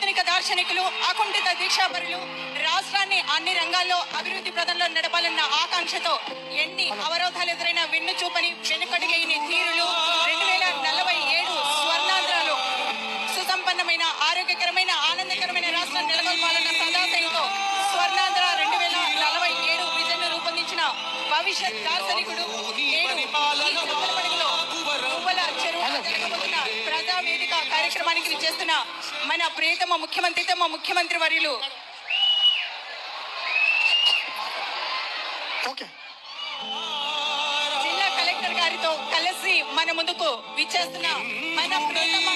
ఆధునిక దార్శనికులు, అకుంఠిత దీక్షాపరులు, రాష్ట్రాన్ని అన్ని రంగాల్లో అభివృద్ధి ప్రదంలో నడపాలన్న ఆకాంక్షతో ఎన్ని అవరోధాలు ఎదురైనా వెన్ను చూపని వెనుకడుగైన తీరులు 2047 స్వర్ణాంధ్రాలు సుసంపన్నమైన ఆరోగ్యకరమైన ఆనందకరమైన రాష్ట్రం నెలకొల్పాలన్న సదాశయంతో స్వర్ణాంధ్ర 2047 విజన్ రూపొందించిన భవిష్యత్ దార్శనికుడు ప్రజావేదిక కార్యక్రమానికి చేస్తున్న మన ప్రియతమ ముఖ్యమంత్రి వర్యులు జిల్లా కలెక్టర్ గారితో కలిసి మన ముందుకు విచ్చేస్తున్న మన ప్రియతమ